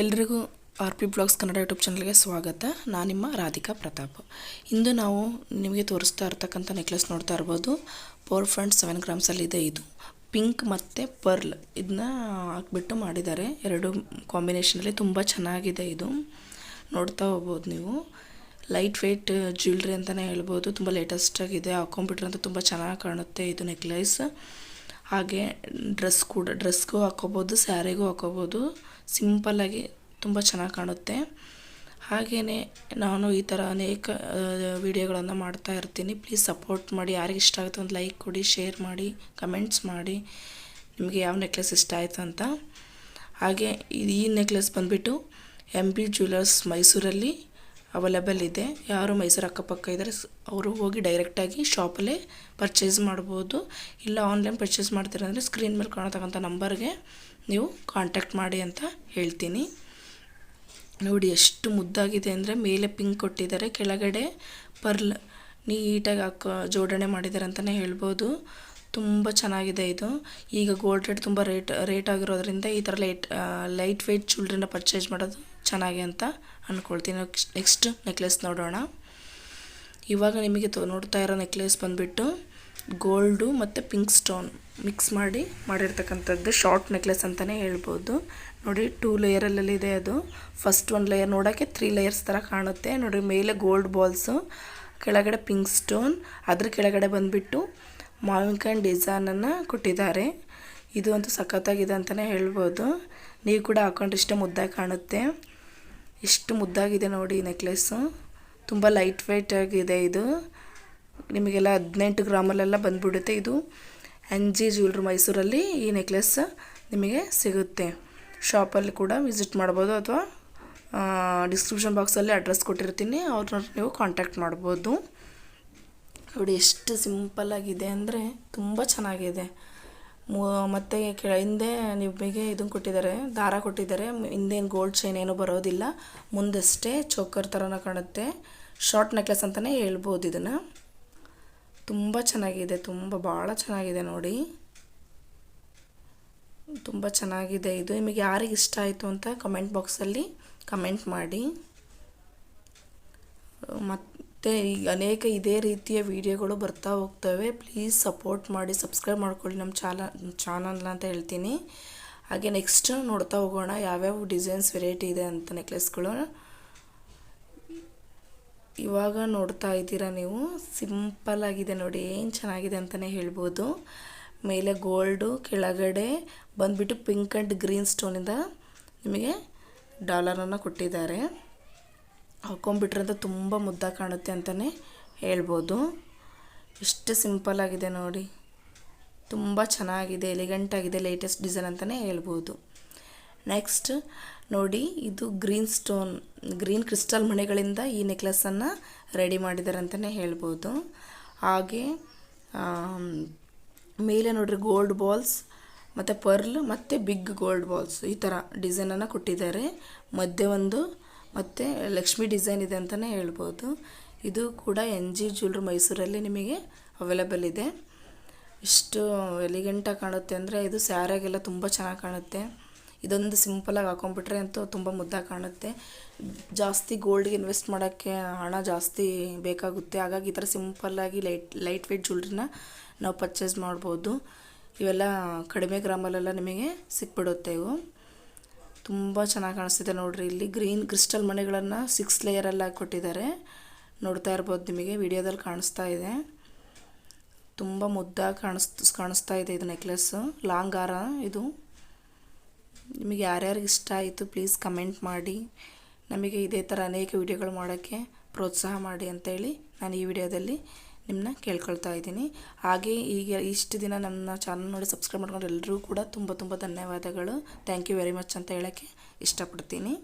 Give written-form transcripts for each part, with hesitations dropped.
ಎಲ್ರಿಗೂ R P blogs Kannada YouTube ಚಾನಲ್ಗೆ ಸ್ವಾಗತ. ನಾನು ನಿಮ್ಮ ರಾಧಿಕಾ ಪ್ರತಾಪ್. ಇಂದು ನಾವು ನಿಮಗೆ ತೋರಿಸ್ತಾ ಇರ್ತಕ್ಕಂಥ ನೆಕ್ಲೆಸ್ ನೋಡ್ತಾ ಇರ್ಬೋದು. 4.7 ಗ್ರಾಮ್ಸಲ್ಲಿದೆ. ಇದು ಪಿಂಕ್ ಮತ್ತು ಪರ್ಲ್ ಇದನ್ನ ಹಾಕ್ಬಿಟ್ಟು ಮಾಡಿದ್ದಾರೆ. ಎರಡು ಕಾಂಬಿನೇಷನಲ್ಲಿ ತುಂಬ ಚೆನ್ನಾಗಿದೆ. ಇದು ನೋಡ್ತಾ ಹೋಗ್ಬೋದು ನೀವು. ಲೈಟ್ ವೆಯ್ಟ್ ಜ್ಯುವೆಲ್ರಿ ಅಂತಲೇ ಹೇಳ್ಬೋದು. ತುಂಬ ಲೇಟೆಸ್ಟಾಗಿದೆ. ಹಾಕೊಂಡ್ಬಿಟ್ರೆ ಅಂತ ತುಂಬ ಚೆನ್ನಾಗಿ ಕಾಣುತ್ತೆ ಇದು ನೆಕ್ಲೆಸ್. ಹಾಗೆ ಡ್ರೆಸ್ಗೂ ಹಾಕೋಬೋದು, ಸ್ಯಾರಿಗೂ ಹಾಕೋಬೋದು. ಸಿಂಪಲ್ಲಾಗಿ ತುಂಬ ಚೆನ್ನಾಗಿ ಕಾಣುತ್ತೆ. ಹಾಗೆಯೇ ನಾನು ಈ ಥರ ಅನೇಕ ವಿಡಿಯೋಗಳನ್ನು ಮಾಡ್ತಾ ಇರ್ತೀನಿ. ಪ್ಲೀಸ್ ಸಪೋರ್ಟ್ ಮಾಡಿ. ಯಾರಿಗೆ ಇಷ್ಟ ಆಗುತ್ತೆ ಒಂದು ಲೈಕ್ ಕೊಡಿ, ಶೇರ್ ಮಾಡಿ, ಕಮೆಂಟ್ಸ್ ಮಾಡಿ ನಿಮಗೆ ಯಾವ ನೆಕ್ಲೆಸ್ ಇಷ್ಟ ಆಯಿತು ಅಂತ. ಹಾಗೆ ಈ ನೆಕ್ಲೆಸ್ ಬಂದುಬಿಟ್ಟು MP ಜ್ಯುವೆಲರ್ಸ್ ಮೈಸೂರಲ್ಲಿ ಅವೈಲೇಬಲ್ ಇದೆ. ಯಾರು ಮೈಸೂರು ಅಕ್ಕಪಕ್ಕ ಇದ್ದರೆ ಅವರು ಹೋಗಿ ಡೈರೆಕ್ಟಾಗಿ ಶಾಪಲ್ಲೇ ಪರ್ಚೇಸ್ ಮಾಡ್ಬೋದು. ಇಲ್ಲ ಆನ್ಲೈನ್ ಪರ್ಚೇಸ್ ಮಾಡ್ತೀರಂದರೆ ಸ್ಕ್ರೀನ್ ಮೇಲೆ ಕಾಣತಕ್ಕಂಥ ನಂಬರ್ಗೆ ನೀವು ಕಾಂಟ್ಯಾಕ್ಟ್ ಮಾಡಿ ಅಂತ ಹೇಳ್ತೀನಿ. ನೋಡಿ ಎಷ್ಟು ಮುದ್ದಾಗಿದೆ ಅಂದರೆ, ಮೇಲೆ ಪಿಂಕ್ ಕೊಟ್ಟಿದ್ದಾರೆ, ಕೆಳಗಡೆ ಪರ್ಲ್ ನೀಟಾಗಿ ಜೋಡಣೆ ಮಾಡಿದ್ದಾರೆ ಅಂತಲೇ ಹೇಳ್ಬೋದು. ತುಂಬ ಚೆನ್ನಾಗಿದೆ ಇದು. ಈಗ ಗೋಲ್ಡ್ ರೇಟ್ ತುಂಬ ರೇಟ್ ಆಗಿರೋದ್ರಿಂದ ಈ ಥರ ಲೈಟ್ ವೆಯ್ಟ್ ಜ್ಯುವೆಲ್ರಿನ ಪರ್ಚೇಸ್ ಮಾಡೋದು ಚೆನ್ನಾಗಿ ಅಂತ ಅಂದ್ಕೊಳ್ತೀನಿ. ನೆಕ್ಸ್ಟ್ ನೆಕ್ಲೆಸ್ ನೋಡೋಣ. ಇವಾಗ ನಿಮಗೆ ನೋಡ್ತಾ ಇರೋ ನೆಕ್ಲೆಸ್ ಬಂದುಬಿಟ್ಟು ಗೋಲ್ಡು ಮತ್ತು ಪಿಂಕ್ ಸ್ಟೋನ್ ಮಿಕ್ಸ್ ಮಾಡಿರ್ತಕ್ಕಂಥದ್ದು ಶಾರ್ಟ್ ನೆಕ್ಲೆಸ್ ಅಂತಲೇ ಹೇಳ್ಬೋದು. ನೋಡಿ 2 ಲೇಯರಲ್ಲಿದೆ ಅದು. ಫಸ್ಟ್ 1 ಲೇಯರ್ ನೋಡೋಕ್ಕೆ 3 ಲೇಯರ್ಸ್ ಥರ ಕಾಣುತ್ತೆ. ನೋಡಿ ಮೇಲೆ ಗೋಲ್ಡ್ ಬಾಲ್ಸು, ಕೆಳಗಡೆ ಪಿಂಕ್ ಸ್ಟೋನ್, ಅದ್ರ ಕೆಳಗಡೆ ಬಂದುಬಿಟ್ಟು ಮಾವಿನಕಾಯಿ ಡಿಸೈನನ್ನು ಕೊಟ್ಟಿದ್ದಾರೆ. ಇದು ಅಂತೂ ಸಖತ್ತಾಗಿದೆ ಅಂತಲೇ ಹೇಳ್ಬೋದು. ನೀವು ಕೂಡ ಹಾಕೊಂಡ್ರೆ ಇಷ್ಟ ಮುದ್ದಾಗಿ ಕಾಣುತ್ತೆ. ಎಷ್ಟು ಮುದ್ದಾಗಿದೆ ನೋಡಿ ಈ ನೆಕ್ಲೆಸ್ಸು. ತುಂಬ ಲೈಟ್ ವೆಯ್ಟ್ ಆಗಿದೆ ಇದು. ನಿಮಗೆಲ್ಲ 18 ಗ್ರಾಮಲ್ಲೆಲ್ಲ ಬಂದುಬಿಡುತ್ತೆ. ಇದು NG ಜ್ಯುವೆಲ್ರಿ ಮೈಸೂರಲ್ಲಿ ಈ ನೆಕ್ಲೆಸ್ ನಿಮಗೆ ಸಿಗುತ್ತೆ. ಶಾಪಲ್ಲಿ ಕೂಡ ವಿಸಿಟ್ ಮಾಡ್ಬೋದು, ಅಥವಾ ಡಿಸ್ಕ್ರಿಪ್ಷನ್ ಬಾಕ್ಸಲ್ಲಿ ಅಡ್ರೆಸ್ ಕೊಟ್ಟಿರ್ತೀನಿ, ಅವ್ರನ್ನ ನೀವು ಕಾಂಟ್ಯಾಕ್ಟ್ ಮಾಡ್ಬೋದು. ನೋಡಿ ಎಷ್ಟು ಸಿಂಪಲ್ಲಾಗಿದೆ ಅಂದರೆ ತುಂಬ ಚೆನ್ನಾಗಿದೆ. ಮತ್ತು ಹಿಂದೆ ನಿಮಗೆ ಇದನ್ನು ಕೊಟ್ಟಿದ್ದಾರೆ, ದಾರ ಕೊಟ್ಟಿದ್ದಾರೆ. ಹಿಂದೇನು ಗೋಲ್ಡ್ ಚೈನ್ ಏನೂ ಬರೋದಿಲ್ಲ, ಮುಂದಷ್ಟೇ ಚೋಕರ್ ಥರನ ಕಾಣುತ್ತೆ. ಶಾರ್ಟ್ ನೆಕ್ಲೆಸ್ ಅಂತಲೇ ಹೇಳ್ಬೋದು ಇದನ್ನು. ತುಂಬ ಚೆನ್ನಾಗಿದೆ, ಭಾಳ ಚೆನ್ನಾಗಿದೆ ನೋಡಿ. ತುಂಬ ಚೆನ್ನಾಗಿದೆ ಇದು. ನಿಮಗೆ ಯಾರಿಗೆ ಇಷ್ಟ ಆಯಿತು ಅಂತ ಕಮೆಂಟ್ ಬಾಕ್ಸಲ್ಲಿ ಕಮೆಂಟ್ ಮಾಡಿ. ಮತ್ತು ಈಗ ಅನೇಕ ಇದೇ ರೀತಿಯ ವಿಡಿಯೋಗಳು ಬರ್ತಾ ಹೋಗ್ತವೆ. ಪ್ಲೀಸ್ ಸಪೋರ್ಟ್ ಮಾಡಿ, ಸಬ್ಸ್ಕ್ರೈಬ್ ಮಾಡ್ಕೊಳ್ಳಿ ನಮ್ಮ ಚಾನಲ್ನ ಅಂತ ಹೇಳ್ತೀನಿ. ಹಾಗೆ ನೆಕ್ಸ್ಟ್ ನೋಡ್ತಾ ಹೋಗೋಣ ಯಾವ್ಯಾವ ಡಿಸೈನ್ಸ್ ವೆರೈಟಿ ಇದೆ ಅಂತ ನೆಕ್ಲೆಸ್ಗಳು. ಇವಾಗ ನೋಡ್ತಾ ಇದ್ದೀರಾ ನೀವು. ಸಿಂಪಲ್ಲಾಗಿದೆ ನೋಡಿ, ಏನು ಚೆನ್ನಾಗಿದೆ ಅಂತಲೇ ಹೇಳ್ಬೋದು. ಮೇಲೆ ಗೋಲ್ಡು, ಕೆಳಗಡೆ ಬಂದುಬಿಟ್ಟು ಪಿಂಕ್ ಆ್ಯಂಡ್ ಗ್ರೀನ್ ಸ್ಟೋನಿಂದ ನಿಮಗೆ ಡಾಲರನ್ನು ಕೊಟ್ಟಿದ್ದಾರೆ. ಹಾಕೊಂಡ್ಬಿಟ್ರಂತ ತುಂಬ ಮುದ್ದಾಗಿ ಕಾಣುತ್ತೆ ಅಂತಲೇ ಹೇಳ್ಬೋದು. ಎಷ್ಟು ಸಿಂಪಲ್ಲಾಗಿದೆ ನೋಡಿ, ತುಂಬ ಚೆನ್ನಾಗಿದೆ, ಎಲಿಗೆಂಟಾಗಿದೆ, ಲೇಟೆಸ್ಟ್ ಡಿಸೈನ್ ಅಂತಲೇ ಹೇಳ್ಬೋದು. ನೆಕ್ಸ್ಟ್ ನೋಡಿ, ಇದು ಗ್ರೀನ್ ಕ್ರಿಸ್ಟಲ್ ಮಣಿಗಳಿಂದ ಈ ನೆಕ್ಲೆಸನ್ನು ರೆಡಿ ಮಾಡಿದ್ದಾರೆ ಅಂತಲೇ ಹೇಳ್ಬೋದು. ಹಾಗೆ ಮೇಲೆ ನೋಡ್ರಿ ಗೋಲ್ಡ್ ಬಾಲ್ಸ್ ಮತ್ತು ಪರ್ಲ್ ಮತ್ತು ಬಿಗ್ ಗೋಲ್ಡ್ ಬಾಲ್ಸ್ ಈ ಥರ ಡಿಸೈನನ್ನು ಕೊಟ್ಟಿದ್ದಾರೆ. ಮಧ್ಯೆ ಒಂದು ಮತ್ತು ಲಕ್ಷ್ಮಿ ಡಿಸೈನ್ ಇದೆ ಅಂತಲೇ ಹೇಳ್ಬೋದು. ಇದು ಕೂಡ NG ಜ್ಯುವೆಲ್ರಿ ಮೈಸೂರಲ್ಲಿ ನಿಮಗೆ ಅವೈಲೇಬಲ್ ಇದೆ. ಇಷ್ಟು ಎಲಿಗೆಂಟಾಗಿ ಕಾಣುತ್ತೆ ಅಂದರೆ, ಇದು ಸ್ಯಾರಿಗೆಲ್ಲ ತುಂಬ ಚೆನ್ನಾಗಿ ಕಾಣುತ್ತೆ. ಇದೊಂದು ಸಿಂಪಲಾಗಿ ಹಾಕೊಂಡ್ಬಿಟ್ರೆ ಅಂತೂ ತುಂಬ ಮುದ್ದಾಗಿ ಕಾಣುತ್ತೆ. ಜಾಸ್ತಿ ಗೋಲ್ಡ್ಗೆ ಇನ್ವೆಸ್ಟ್ ಮಾಡೋಕ್ಕೆ ಹಣ ಜಾಸ್ತಿ ಬೇಕಾಗುತ್ತೆ. ಹಾಗಾಗಿ ಈ ಥರ ಸಿಂಪಲ್ಲಾಗಿ ಲೈಟ್ ವೆಯ್ಟ್ ಜ್ಯುವೆಲ್ರಿನ ನಾವು ಪರ್ಚೇಸ್ ಮಾಡ್ಬೋದು. ಇವೆಲ್ಲ ಕಡಿಮೆ ಗ್ರಾಮಲ್ಲೆಲ್ಲ ನಿಮಗೆ ಸಿಕ್ಬಿಡುತ್ತೆ. ಇವು ತುಂಬ ಚೆನ್ನಾಗಿ ಕಾಣಿಸ್ತಿದೆ ನೋಡಿರಿ. ಇಲ್ಲಿ ಗ್ರೀನ್ ಕ್ರಿಸ್ಟಲ್ ಮಣಿಗಳನ್ನು 6 ಲೇಯರಲ್ಲಿ ಕೊಟ್ಟಿದ್ದಾರೆ. ನೋಡ್ತಾ ಇರ್ಬೋದು, ನಿಮಗೆ ವಿಡಿಯೋದಲ್ಲಿ ಕಾಣಿಸ್ತಾ ಇದೆ. ತುಂಬ ಮುದ್ದಾಗಿ ಕಾಣಿಸ್ತಾ ಇದೆ ಇದು ನೆಕ್ಲೆಸ್ಸು. ಲಾಂಗ್ ಹಾರ ಇದು. ನಿಮಗೆ ಯಾರ್ಯಾರಿಗೆ ಇಷ್ಟ ಆಯಿತು ಪ್ಲೀಸ್ ಕಮೆಂಟ್ ಮಾಡಿ. ನಮಗೆ ಇದೇ ಥರ ಅನೇಕ ವಿಡಿಯೋಗಳು ಮಾಡೋಕ್ಕೆ ಪ್ರೋತ್ಸಾಹ ಮಾಡಿ ಅಂತೇಳಿ ನಾನು ಈ ವಿಡಿಯೋದಲ್ಲಿ ನಿಮ್ಮನ್ನ ಕೇಳ್ಕೊಳ್ತಾ ಇದ್ದೀನಿ. ಹಾಗೆ ಈಗ ಇಷ್ಟು ದಿನ ನನ್ನ ಚಾನಲ್ ನೋಡಿ ಸಬ್ಸ್ಕ್ರೈಬ್ ಮಾಡ್ಕೊಂಡು ಎಲ್ಲರೂ ಕೂಡ ತುಂಬ ಧನ್ಯವಾದಗಳು. ಥ್ಯಾಂಕ್ ಯು ವೆರಿ ಮಚ್ ಅಂತ ಹೇಳೋಕ್ಕೆ ಇಷ್ಟಪಡ್ತೀನಿ.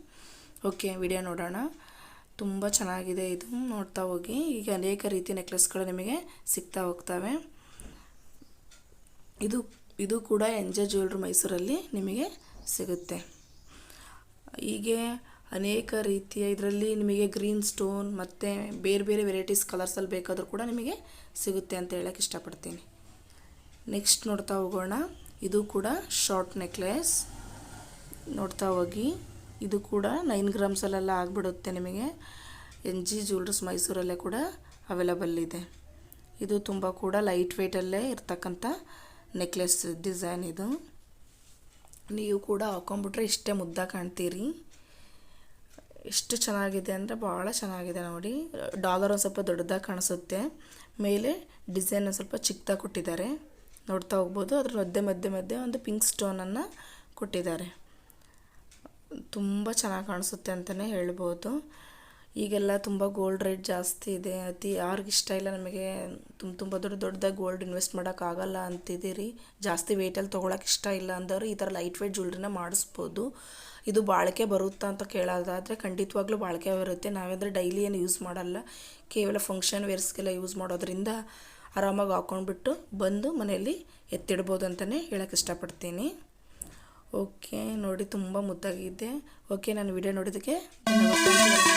ಓಕೆ, ವಿಡಿಯೋ ನೋಡೋಣ. ತುಂಬ ಚೆನ್ನಾಗಿದೆ ಇದು, ನೋಡ್ತಾ ಹೋಗಿ. ಈಗ ಅನೇಕ ರೀತಿಯ ನೆಕ್ಲೆಸ್ಗಳು ನಿಮಗೆ ಸಿಗ್ತಾ ಹೋಗ್ತವೆ. ಇದು ಕೂಡ NG ಜ್ಯುವೆಲ್ರಿ ಮೈಸೂರಲ್ಲಿ ನಿಮಗೆ ಸಿಗುತ್ತೆ. ಹೀಗೆ ಅನೇಕ ರೀತಿಯ ಇದರಲ್ಲಿ ನಿಮಗೆ ಗ್ರೀನ್ ಸ್ಟೋನ್ ಮತ್ತು ಬೇರೆ ವೆರೈಟೀಸ್ ಕಲರ್ಸಲ್ಲಿ ಬೇಕಾದರೂ ಕೂಡ ನಿಮಗೆ ಸಿಗುತ್ತೆ ಅಂತ ಹೇಳೋಕ್ಕೆ ಇಷ್ಟಪಡ್ತೀನಿ. ನೆಕ್ಸ್ಟ್ ನೋಡ್ತಾ ಹೋಗೋಣ. ಇದು ಕೂಡ ಶಾರ್ಟ್ ನೆಕ್ಲೆಸ್. ನೋಡ್ತಾ ಹೋಗಿ. ಇದು ಕೂಡ 9 ಗ್ರಾಮ್ಸಲ್ಲೆಲ್ಲ ಆಗಿಬಿಡುತ್ತೆ ನಿಮಗೆ. NG ಜ್ಯುವೆಲರ್ಸ್ ಮೈಸೂರಲ್ಲೇ ಕೂಡ ಅವೈಲಬಲ್ ಇದೆ. ಇದು ತುಂಬ ಕೂಡ ಲೈಟ್ ವೆಯ್ಟಲ್ಲೇ ಇರ್ತಕ್ಕಂಥ ನೆಕ್ಲೆಸ್ ಡಿಸೈನ್ ಇದು. ನೀವು ಕೂಡ ಹಾಕೊಂಡ್ಬಿಟ್ರೆ ಇಷ್ಟೇ ಮುದ್ದ ಕಾಣ್ತೀರಿ. ಎಷ್ಟು ಚೆನ್ನಾಗಿದೆ ಅಂದರೆ ಭಾಳ ಚೆನ್ನಾಗಿದೆ ನೋಡಿ. ಡಾಲರ್ ಒಂದು ಸ್ವಲ್ಪ ದೊಡ್ಡದಾಗಿ ಕಾಣಿಸುತ್ತೆ, ಮೇಲೆ ಡಿಸೈನ್ ಒಂದು ಸ್ವಲ್ಪ ಚಿಕ್ಕದಾಗಿ ಕೊಟ್ಟಿದ್ದಾರೆ, ನೋಡ್ತಾ ಹೋಗ್ಬೋದು. ಅದ್ರ ಮಧ್ಯೆ ಒಂದು ಪಿಂಕ್ ಸ್ಟೋನನ್ನು ಕೊಟ್ಟಿದ್ದಾರೆ. ತುಂಬ ಚೆನ್ನಾಗಿ ಕಾಣಿಸುತ್ತೆ ಅಂತಲೇ ಹೇಳ್ಬೋದು. ಈಗೆಲ್ಲ ತುಂಬ ಗೋಲ್ಡ್ ರೇಟ್ ಜಾಸ್ತಿ ಇದೆ. ಯಾರಿಗೆ ಇಷ್ಟ ಇಲ್ಲ ನಮಗೆ ತುಂಬ ದೊಡ್ಡದಾಗಿ ಗೋಲ್ಡ್ ಇನ್ವೆಸ್ಟ್ ಮಾಡೋಕ್ಕಾಗಲ್ಲ ಅಂತಿದ್ದೀರಿ, ಜಾಸ್ತಿ ವೆಯ್ಟಲ್ಲಿ ತೊಗೊಳಕ್ಕೆ ಇಷ್ಟ ಇಲ್ಲ ಅಂದವರು ಈ ಥರ ಲೈಟ್ ವೆಯ್ಟ್ ಜ್ಯುವೆಲ್ರಿನ ಮಾಡಿಸ್ಬೋದು. ಇದು ಬಾಳಿಕೆ ಬರುತ್ತಾ ಅಂತ ಕೇಳೋದಾದರೆ ಖಂಡಿತವಾಗ್ಲೂ ಬಾಳಿಕೆ ಬರುತ್ತೆ. ನಾವಂದರೆ ಡೈಲಿ ಏನು ಯೂಸ್ ಮಾಡಲ್ಲ, ಕೇವಲ ಫಂಕ್ಷನ್ ವೇರ್ಸ್ಗೆಲ್ಲ ಯೂಸ್ ಮಾಡೋದ್ರಿಂದ ಆರಾಮಾಗಿ ಹಾಕ್ಕೊಂಡ್ಬಿಟ್ಟು ಬಂದು ಮನೆಯಲ್ಲಿ ಎತ್ತಿಡ್ಬೋದು ಅಂತಲೇ ಹೇಳೋಕ್ಕೆ ಇಷ್ಟಪಡ್ತೀನಿ. ಓಕೆ ನೋಡಿ, ತುಂಬ ಮುದ್ದಾಗಿದೆ. ಓಕೆ, ನಾನು ವಿಡಿಯೋ ನೋಡೋದಕ್ಕೆ ಧನ್ಯವಾದ.